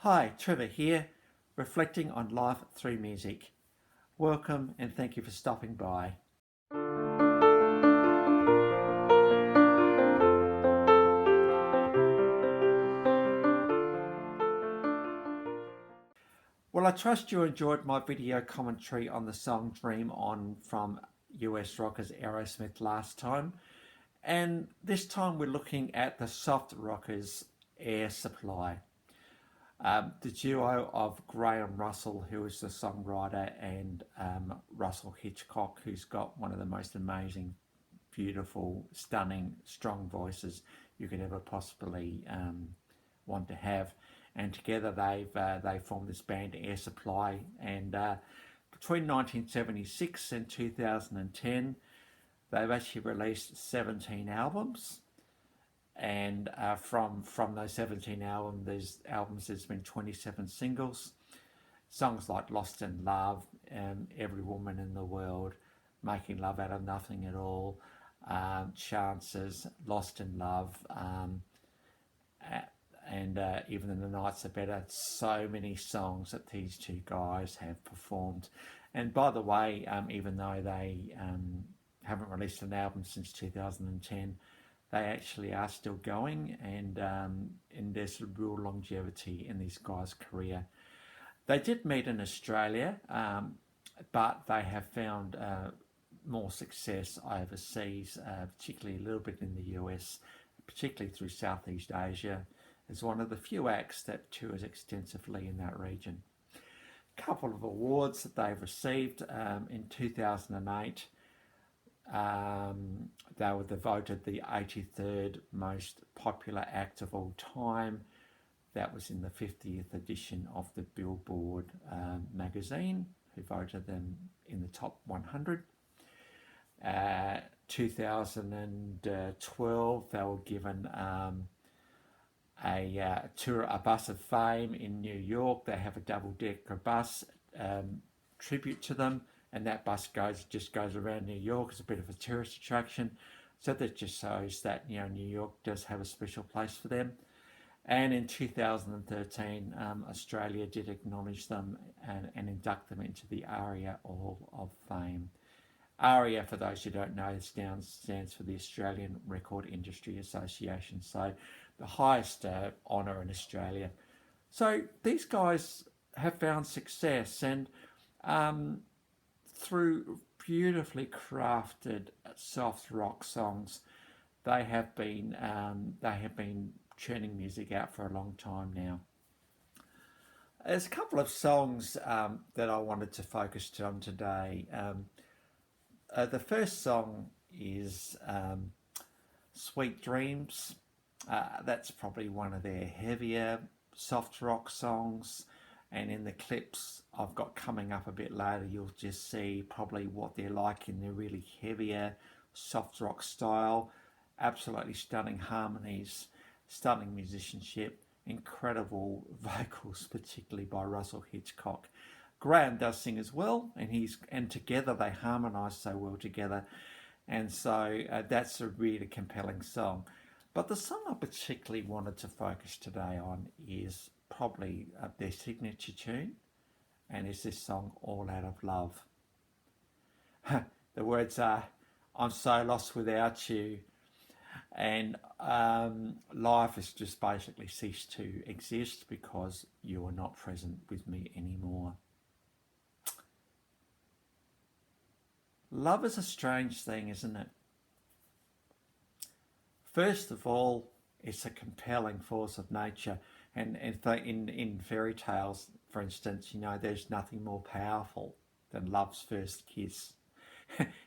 Hi, Trevor here, reflecting on life through music. Welcome and thank you for stopping by. Well, I trust you enjoyed my video commentary on the song Dream On from US rockers Aerosmith last time. And this time we're looking at the soft rockers Air Supply. The duo of Graham Russell, who is the songwriter, and Russell Hitchcock, who's got one of the most amazing, beautiful, stunning, strong voices you could ever possibly want to have. And together they formed this band Air Supply. And between 1976 and 2010, they've actually released 17 albums. And from those 17 albums, there's been 27 singles. Songs like Lost in Love, Every Woman in the World, Making Love Out of Nothing at All, Chances, Lost in Love, and Even in the Nights Are Better. So many songs that these two guys have performed. And by the way, even though they haven't released an album since 2010, they actually are still going, and there's a real longevity in these guys' career. They did meet in Australia, but they have found more success overseas, particularly a little bit in the US, particularly through Southeast Asia, as one of the few acts that tours extensively in that region. A couple of awards that they've received in 2008. They were voted the 83rd most popular act of all time. That was in the 50th edition of the Billboard magazine, who voted them in the top 100. 2012, they were given a bus of fame in New York. They have a double-decker bus tribute to them, and that bus just goes around New York. It's a bit of a tourist attraction, so that just shows that New York does have a special place for them. And in 2013, Australia did acknowledge them and induct them into the ARIA Hall of Fame. ARIA, for those who don't know, stands for the Australian Record Industry Association, so the highest honour in Australia. So these guys have found success, and through beautifully crafted soft rock songs, they have been churning music out for a long time now. There's a couple of songs that I wanted to focus on today. The first song is Sweet Dreams. That's probably one of their heavier soft rock songs, and in the clips I've got coming up a bit later, you'll just see probably what they're like in their really heavier soft rock style. Absolutely stunning harmonies, stunning musicianship, incredible vocals, particularly by Russell Hitchcock. Graham does sing as well, and together they harmonise so well together, and so that's a really compelling song. But the song I particularly wanted to focus today on is probably their signature tune, and it's this song All Out of Love. The words are, I'm so lost without you, and life has just basically ceased to exist because you are not present with me anymore. Love is a strange thing, isn't it? First of all, it's a compelling force of nature, and in fairy tales, for instance, there's nothing more powerful than love's first kiss.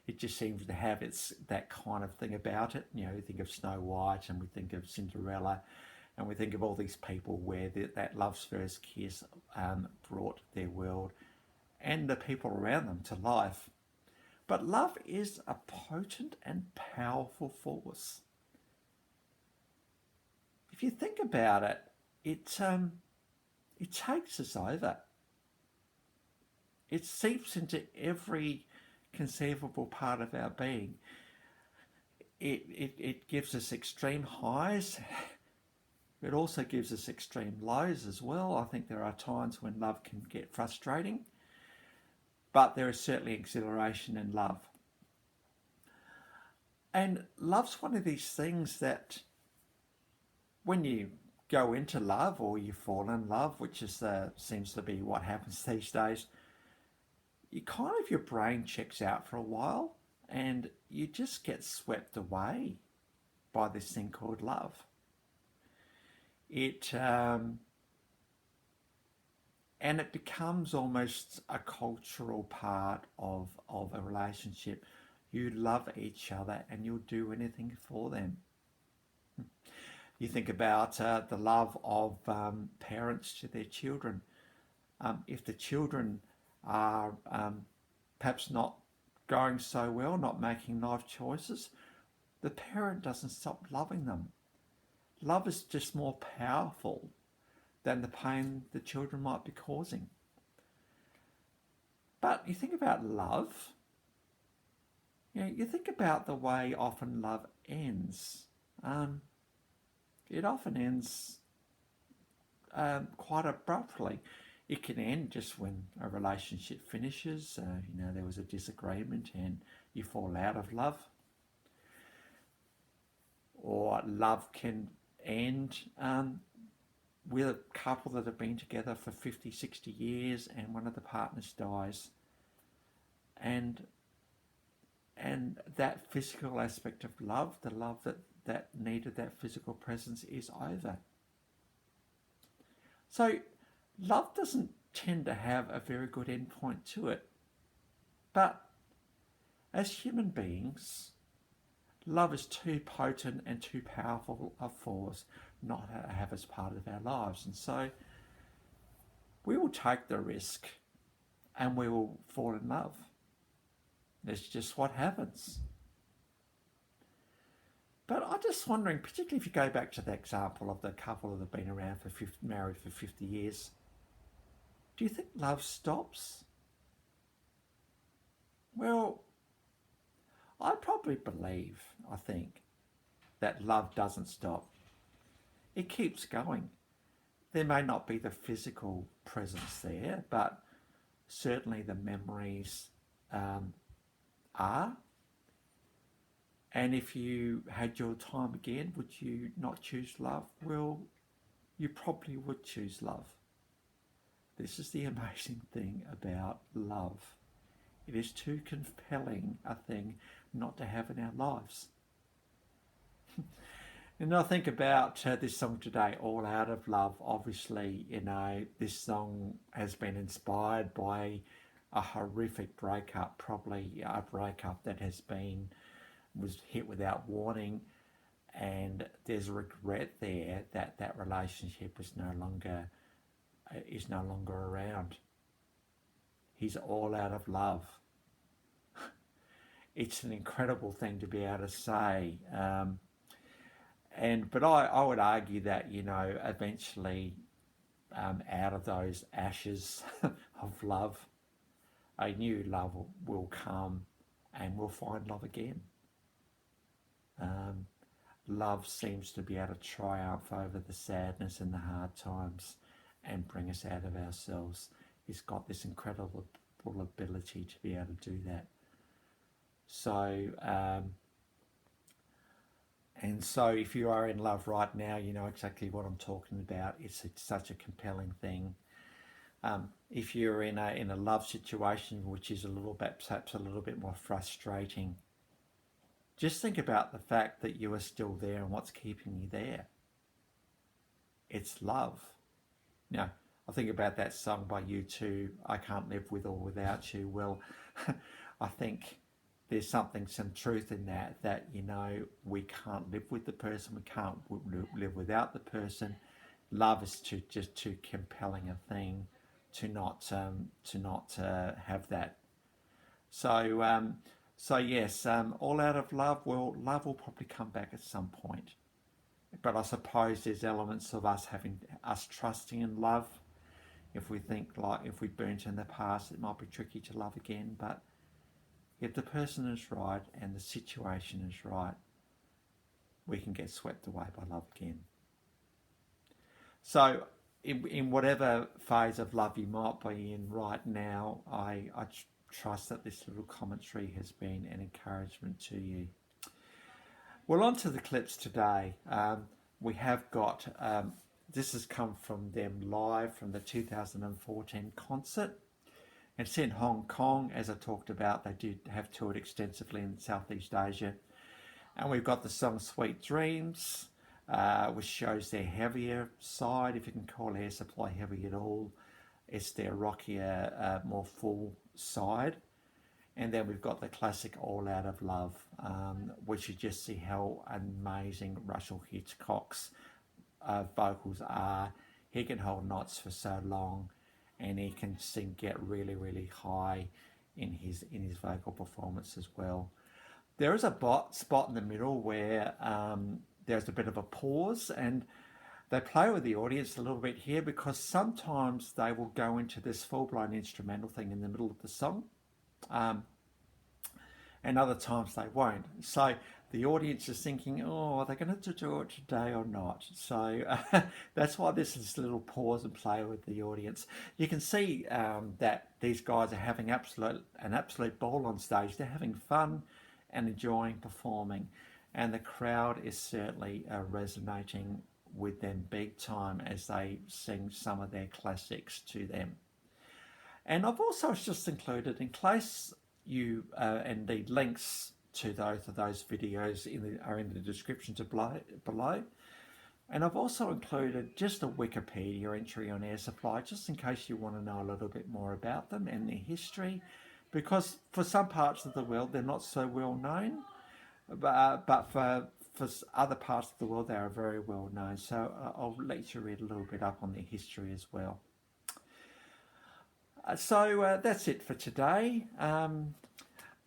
It just seems to have that kind of thing about it. We think of Snow White, and we think of Cinderella, and we think of all these people where that love's first kiss brought their world and the people around them to life. But love is a potent and powerful force. If you think about it, it takes us over. It seeps into every conceivable part of our being. It gives us extreme highs It also gives us extreme lows as well. I think there are times when love can get frustrating, but there is certainly exhilaration in love. And love's one of these things that when you go into love or you fall in love, which is seems to be what happens these days, you kind of, your brain checks out for a while and you just get swept away by this thing called love. And it becomes almost a cultural part of a relationship. You love each other and you'll do anything for them. You think about the love of parents to their children. If the children are perhaps not going so well, not making life choices, the parent doesn't stop loving them. Love is just more powerful than the pain the children might be causing. But you think about love, you think about the way often love ends. It often ends quite abruptly. It can end just when a relationship finishes. There was a disagreement and you fall out of love. Or love can end with a couple that have been together for 50, 60 years and one of the partners dies. And that physical aspect of love, the love that needed that physical presence, is over. So love doesn't tend to have a very good endpoint to it. But as human beings, love is too potent and too powerful a force not to have as part of our lives. And so we will take the risk and we will fall in love. That's just what happens. But I'm just wondering, particularly if you go back to the example of the couple that have been around married for 50 years, do you think love stops? Well, I think that love doesn't stop. It keeps going. There may not be the physical presence there, but certainly the memories are. And if you had your time again, would you not choose love? Well, you probably would choose love. This is the amazing thing about love. It is too compelling a thing not to have in our lives. And I think about this song today, All Out of Love. Obviously, this song has been inspired by a horrific breakup, probably a breakup that was hit without warning, and there's regret there that that relationship is no longer around. He's all out of love. It's an incredible thing to be able to say. But I would argue that, eventually, out of those ashes of love, a new love will come and we'll find love again. Love seems to be able to triumph over the sadness and the hard times and bring us out of ourselves. It's got this incredible ability to be able to do that. So, if you are in love right now, you know exactly what I'm talking about. It's such a compelling thing. If you're in a love situation which is perhaps a little bit more frustrating, just think about the fact that you are still there and what's keeping you there. It's love. Now, I think about that song by U2, I Can't Live With or Without You. Well, I think there's some truth in that, we can't live with the person, we can't live without the person. Love is just too compelling a thing to not have that. So yes, all out of love. Well, love will probably come back at some point, but I suppose there's elements of us trusting in love. If we think if we burnt in the past, it might be tricky to love again. But if the person is right and the situation is right, we can get swept away by love again. So, in whatever phase of love you might be in right now, I trust that this little commentary has been an encouragement to you. Well, on to the clips today. We have got, this has come from them live from the 2014 concert. It's in Hong Kong, as I talked about. They did have toured extensively in Southeast Asia. And we've got the song Sweet Dreams, which shows their heavier side, if you can call Air Supply heavy at all. It's their rockier, more full side. And then we've got the classic All Out of Love, which you just see how amazing Russell Hitchcock's vocals are. He can hold notes for so long, and he can get really, really high in his vocal performance as well. There is a spot in the middle where there's a bit of a pause, and they play with the audience a little bit here because sometimes they will go into this full-blown instrumental thing in the middle of the song. And other times they won't. So the audience is thinking, oh, are they going to do it today or not? So that's why this is a little pause and play with the audience. You can see that these guys are having an absolute ball on stage. They're having fun and enjoying performing. And the crowd is certainly resonating with them big time as they sing some of their classics to them. And I've also just included, in case you and the links to those videos are in the description below. And I've also included just a Wikipedia entry on Air Supply, just in case you want to know a little bit more about them and their history, because for some parts of the world they're not so well known, but for other parts of the world they are very well known. So I'll let you read a little bit up on their history as well. So that's it for today.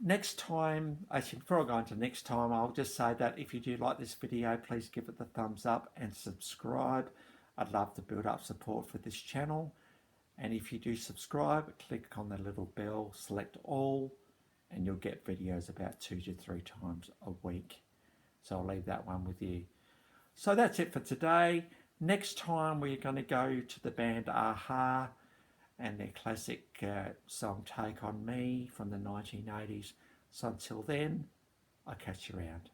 Next time, actually before I go on to next time, I'll just say that if you do like this video, please give it the thumbs up and subscribe. I'd love to build up support for this channel. And if you do subscribe, click on the little bell, select all, and you'll get videos about 2 to 3 times a week. So I'll leave that one with you. So that's it for today. Next time we're going to go to the band Aha and their classic song Take On Me from the 1980s. So until then, I'll catch you around.